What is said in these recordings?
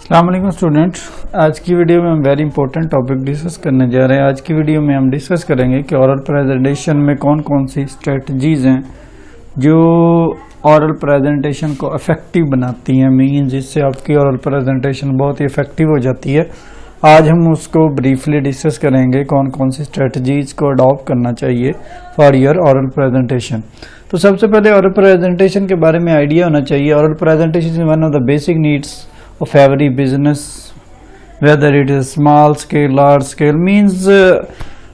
अस्सलाम वालेकुम स्टूडेंट्स, आज की वीडियो में हम वेरी इंपॉर्टेंट टॉपिक डिस्कस करने जा रहे हैं। आज की वीडियो में हम डिस्कस करेंगे कि ओरल प्रेजेंटेशन में कौन कौन सी स्ट्रेटजीज हैं जो ओरल प्रेजेंटेशन को इफेक्टिव बनाती हैं, मीन्स जिससे आपकी ओरल प्रेजेंटेशन बहुत ही इफेक्टिव हो जाती है। आज हम उसको ब्रीफली डिस्कस करेंगे कौन कौन सी स्ट्रेटजीज को अडॉप्ट करना चाहिए फॉर योर ओरल प्रेजेंटेशन। तो सबसे पहले ओरल प्रेजेंटेशन के बारे में आइडिया होना चाहिए। Oral presentation is one of the basic needs of every business, whether it is small scale, large scale, means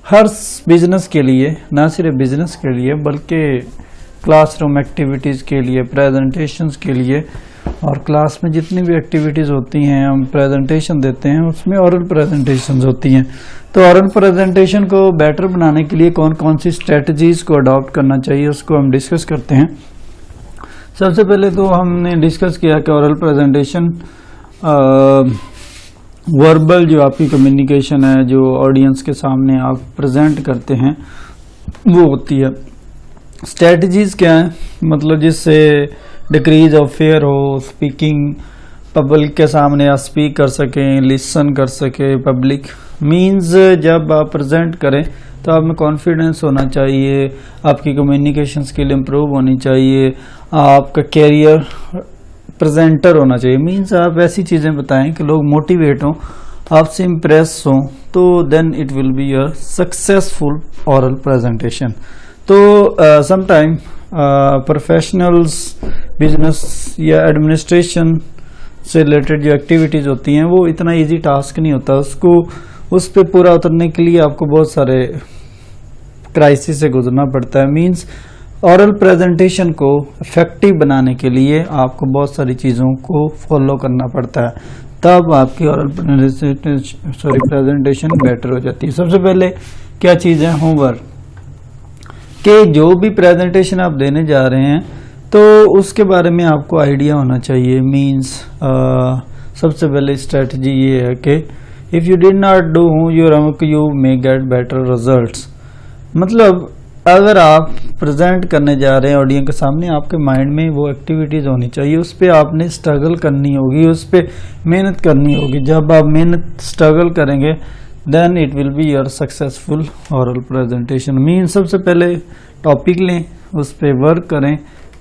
her business के लिए, ना सिर्फ बिजनेस के लिए बल्कि क्लासरूम एक्टिविटीज़ के लिए, प्रेजेंटेशंस के लिए, और क्लास में जितनी भी एक्टिविटीज़ होती हैं, हम प्रेजेंटेशन देते हैं, उसमें ओरल प्रेजेंटेशंस होती हैं। तो ओरल प्रेजेंटेशन को बेटर बनाने के लिए कौन कौन सी स्ट्रेटजीज़ को अडॉप्ट करना चाहिए उसको हम डिस्कस करते हैं। सबसे पहले तो हमने डिस्कस किया कि ओरल प्रेजेंटेशन वर्बल जो आपकी कम्युनिकेशन है, जो ऑडियंस के सामने आप प्रेजेंट करते हैं, वो होती है। स्ट्रेटजीज क्या है, मतलब जिससे डिक्रीज ऑफ फेयर हो, स्पीकिंग पब्लिक के सामने आप स्पीक कर सकें, लिसन कर सके पब्लिक। मींस जब आप प्रेजेंट करें तो आप में कॉन्फिडेंस होना चाहिए, आपकी कम्युनिकेशन स्किल इम्प्रूव होनी चाहिए, आपका कैरियर प्रेजेंटर होना चाहिए। मींस आप ऐसी चीज़ें बताएं कि लोग मोटिवेट हों, आपसे इम्प्रेस हों, तो then it will be a successful oral presentation. तो समटाइम प्रोफेशनल्स, बिजनेस या एडमिनिस्ट्रेशन से रिलेटेड जो एक्टिविटीज़ होती हैं वो इतना इजी टास्क नहीं होता। उस पर पूरा उतरने के लिए आपको बहुत सारे क्राइसिस से गुजरना पड़ता है। मींस ओरल प्रेजेंटेशन को इफेक्टिव बनाने के लिए आपको बहुत सारी चीज़ों को फॉलो करना पड़ता है, तब आपकी ओरल प्रेजेंटेशन बेटर हो जाती है। सबसे पहले क्या चीज़ है, होमवर्क के जो भी प्रेजेंटेशन आप देने जा रहे हैं तो उसके बारे में आपको आइडिया होना चाहिए। मींस सबसे पहले स्ट्रेटजी ये है कि if you did not do your homework you may get better results. मतलब अगर आप प्रेजेंट करने जा रहे हैं ऑडियंस के सामने, आपके माइंड में वो एक्टिविटीज़ होनी चाहिए, उस पर आपने स्ट्रगल करनी होगी, उस पर मेहनत करनी होगी। जब आप मेहनत स्ट्रगल करेंगे then it will be your successful oral presentation. Mean सबसे पहले टॉपिक लें, उस पर वर्क करें,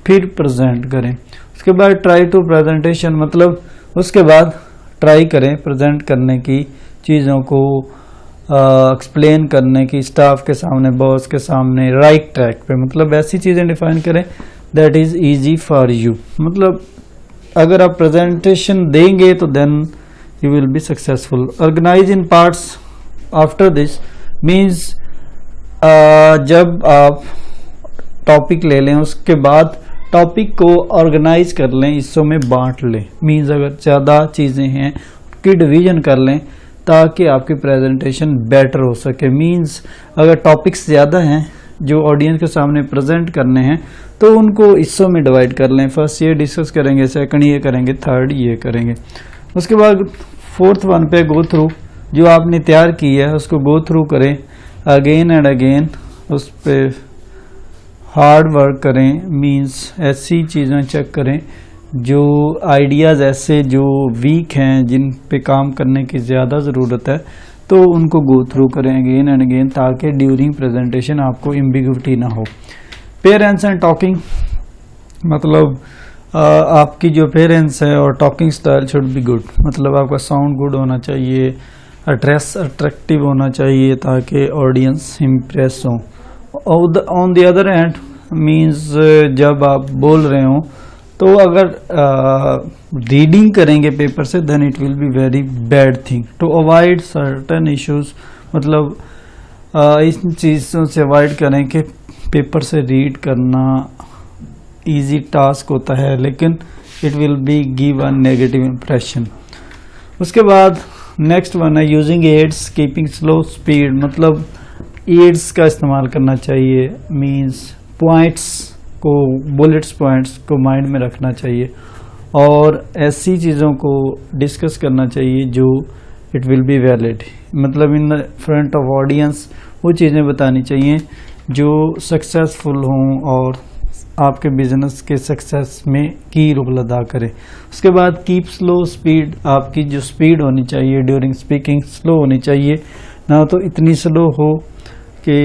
फिर प्रेजेंट करें। उसके बाद ट्राई टू प्रेजेंटेशन, मतलब उसके बाद ट्राई करें प्रेजेंट करने की चीज़ों को, एक्सप्लेन करने की स्टाफ के सामने, बॉस के सामने, राइट ट्रैक पे। मतलब ऐसी चीज़ें डिफाइन करें that is easy for you. मतलब अगर आप प्रेजेंटेशन देंगे तो then you will be successful. Organize in parts after this, means जब आप टॉपिक ले लें उसके बाद टॉपिक को ऑर्गेनाइज कर लें, हिस्सों में बांट लें। मीन्स अगर ज़्यादा चीज़ें हैं उसकी डिवीजन कर लें ताकि आपकी प्रेजेंटेशन बेटर हो सके। मींस अगर टॉपिक्स ज़्यादा हैं जो ऑडियंस के सामने प्रेजेंट करने हैं तो उनको हिस्सों में डिवाइड कर लें। फर्स्ट ये डिस्कस करेंगे, सेकंड ये करेंगे, थर्ड ये करेंगे। उसके बाद फोर्थ वन पे गो थ्रू, जो आपने तैयार की है उसको गो थ्रू करें अगेन एंड अगेन, उस पर हार्ड वर्क करें। मींस ऐसी चीज़ें चेक करें जो आइडियाज़ ऐसे जो वीक हैं, जिन पे काम करने की ज़्यादा ज़रूरत है, तो उनको गो थ्रू करें अगेन एंड अगेन ताकि ड्यूरिंग प्रेजेंटेशन आपको एम्बिग्विटी ना हो। पेरेंट्स एंड टॉकिंग, मतलब आपकी जो पेरेंट्स है और talking style should be good. मतलब आपका साउंड गुड होना चाहिए, एड्रेस अट्रैक्टिव होना चाहिए ताकि ऑडियंस इम्प्रेस हो। On the other hand means जब आप बोल रहे हो तो अगर रीडिंग करेंगे पेपर से then it will be very bad thing. To avoid certain issues, मतलब इन चीज़ों से अवॉइड करें कि पेपर से रीड करना इजी टास्क होता है लेकिन it will be give a negative impression. उसके बाद नेक्स्ट वन है using aids keeping slow speed. मतलब एड्स का इस्तेमाल करना चाहिए। मीन्स पॉइंट्स को, बुलेट्स पॉइंट्स को माइंड में रखना चाहिए और ऐसी चीज़ों को डिस्कस करना चाहिए जो इट विल बी वैलिड। मतलब in the front of audience वो चीज़ें बतानी चाहिए जो सक्सेसफुल हों और आपके बिजनेस के सक्सेस में की रोल अदा करे। उसके बाद कीप स्लो स्पीड, आपकी जो स्पीड होनी चाहिए ड्यूरिंग स्पीकिंग स्लो होनी चाहिए, ना तो इतनी स्लो हो कि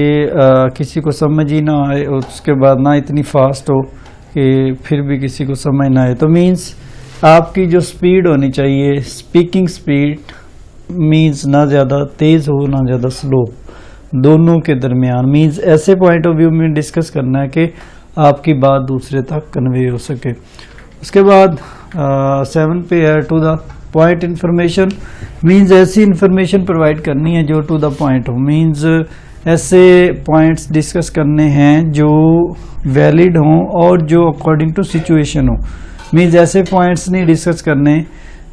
किसी को समझ ही ना आए, और उसके बाद ना इतनी फास्ट हो कि फिर भी किसी को समझ ना आए। तो मीन्स आपकी जो स्पीड होनी चाहिए, स्पीकिंग स्पीड मीन्स ना ज़्यादा तेज़ हो ना ज़्यादा स्लो, दोनों के दरमियान। मीन्स ऐसे पॉइंट ऑफ व्यू में डिस्कस करना है कि आपकी बात दूसरे तक कन्वे हो सके। उसके बाद 7 पे है to the point information, means ऐसी इंफॉर्मेशन प्रोवाइड करनी है जो टू द पॉइंट हो। मीन्स ऐसे पॉइंट्स डिस्कस करने हैं जो वैलिड हों और जो अकॉर्डिंग टू सिचुएशन हो। मीन्स ऐसे पॉइंट्स नहीं डिस्कस करने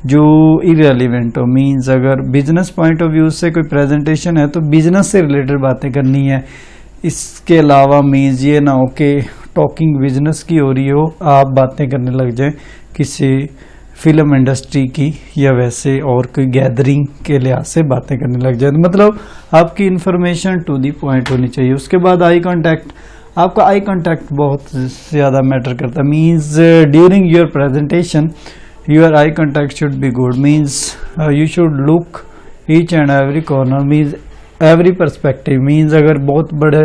जो इरेलीवेंट हो। मीन्स अगर बिजनेस पॉइंट ऑफ व्यू से कोई प्रेजेंटेशन है तो बिजनेस से रिलेटेड बातें करनी है। इसके अलावा मीन्स ये ना हो कि टॉकिंग बिजनेस की हो रही हो, आप बातें करने लग जाएं किसी फिल्म इंडस्ट्री की या वैसे और कोई गैदरिंग के लिहाज से बातें करने लग जाए। मतलब आपकी इंफॉर्मेशन टू दी पॉइंट होनी चाहिए। उसके बाद आई कांटेक्ट, आपका आई कांटेक्ट बहुत ज़्यादा मैटर करता है। Means during your presentation your eye contact should be good, means you should look each and every corner, means every perspective, means अगर बहुत बड़े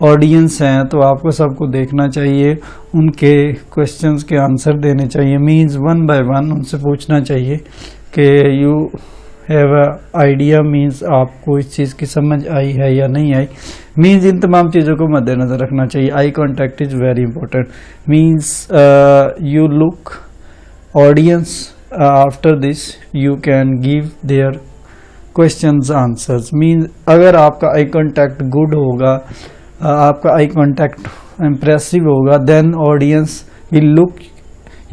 ऑडियंस हैं तो आपको सबको देखना चाहिए, उनके क्वेश्चंस के आंसर देने चाहिए। मीन्स वन बाय वन उनसे पूछना चाहिए कि you have a idea, means आपको इस चीज़ की समझ आई है या नहीं आई। मीन्स इन तमाम चीज़ों को मद्देनज़र रखना चाहिए। Eye contact is very important. Means you look audience, after this you can give their questions answers। means अगर आपका आई कांटेक्ट गुड होगा, आपका आई कांटेक्ट इम्प्रेसिव होगा, then audience will look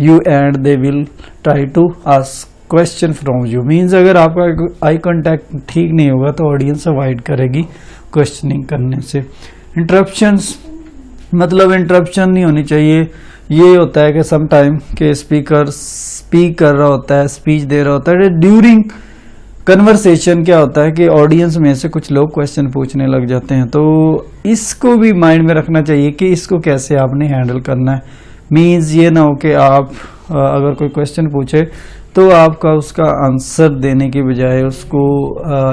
you and they will try to ask question from you। means अगर आपका eye contact ठीक नहीं होगा तो ऑडियंस अवॉइड करेगी क्वेश्चनिंग करने से। इंटरप्शंस, मतलब इंटरप्शन नहीं होनी चाहिए। ये होता है कि सम टाइम के स्पीकर स्पीक कर रहा होता है, स्पीच दे रहा होता है, ड्यूरिंग कन्वर्सेशन क्या होता है कि ऑडियंस में से कुछ लोग क्वेश्चन पूछने लग जाते हैं। तो इसको भी माइंड में रखना चाहिए कि इसको कैसे आपने हैंडल करना है। मीन्स ये ना हो कि आप अगर कोई क्वेश्चन पूछे तो आपका उसका आंसर देने के बजाय उसको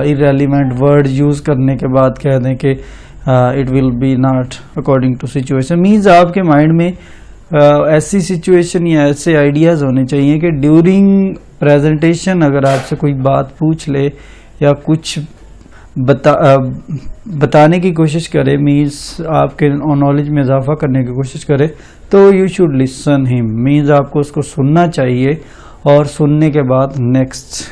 इररेलेवेंट वर्ड यूज़ करने के बाद कह दें कि it will be not according to situation. Means आपके माइंड में ऐसी सिचुएशन या ऐसे आइडियाज़ होने चाहिए कि ड्यूरिंग प्रेजेंटेशन अगर आपसे कोई बात पूछ ले या कुछ बताने की कोशिश करे, मीन्स आपके नॉलेज में इजाफा करने की कोशिश करे, तो you should listen him. Means आपको उसको सुनना चाहिए और सुनने के बाद नेक्स्ट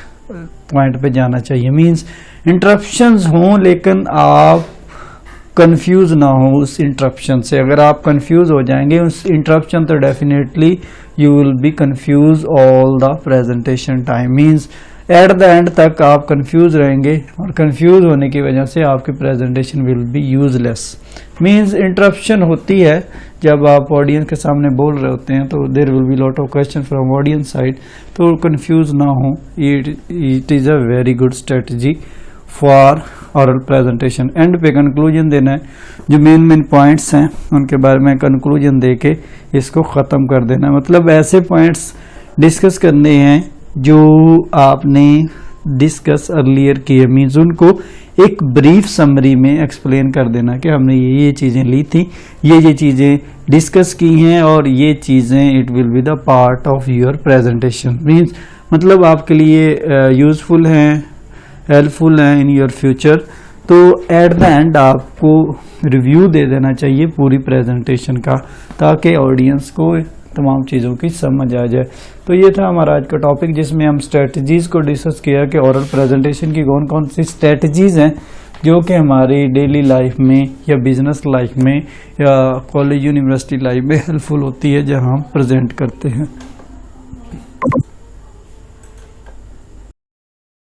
पॉइंट पे जाना चाहिए। मीन्स इंटरप्शंस हों लेकिन आप कंफ्यूज ना हो उस इंटरप्शन से। अगर आप कंफ्यूज हो जाएंगे उस इंटरप्शन तो definitely you will be confuse all the presentation time. Means at the end तक आप कंफ्यूज रहेंगे और कंफ्यूज होने की वजह से आपकी presentation will be useless. Means interruption होती है जब आप ऑडियंस के सामने बोल रहे होते हैं, तो there will be lot of question from audience side, तो कंफ्यूज ना हो। It is a very good strategy for oral presentation. And पे कंक्लूजन देना है, जो मेन पॉइंट्स हैं उनके बारे में कंक्लूजन दे के इसको ख़त्म कर देना। मतलब ऐसे पॉइंट्स डिस्कस करने हैं जो आपने डिस्कस अर्लियर किए। मीन्स उनको एक ब्रीफ समरी में एक्सप्लेन कर देना कि हमने ये चीज़ें ली थी, ये चीज़ें डिस्कस की हैं और ये चीज़ें it will be the part of your presentation. Means मतलब आपके लिए यूज़फुल हैं, हेल्पफुल हैं इन योर फ्यूचर। तो एट द एंड आपको रिव्यू दे देना चाहिए पूरी प्रेजेंटेशन का, ताकि ऑडियंस को तमाम चीज़ों की समझ आ जाए। तो ये था हमारा आज का टॉपिक, जिसमें हम स्ट्रेटजीज़ को डिस्कस किया कि ओरल प्रेजेंटेशन की कौन कौन सी स्ट्रेटजीज़ हैं जो कि हमारी डेली लाइफ में या बिजनेस लाइफ में या कॉलेज यूनिवर्सिटी लाइफ में हेल्पफुल होती है जहाँ हम प्रेजेंट करते हैं।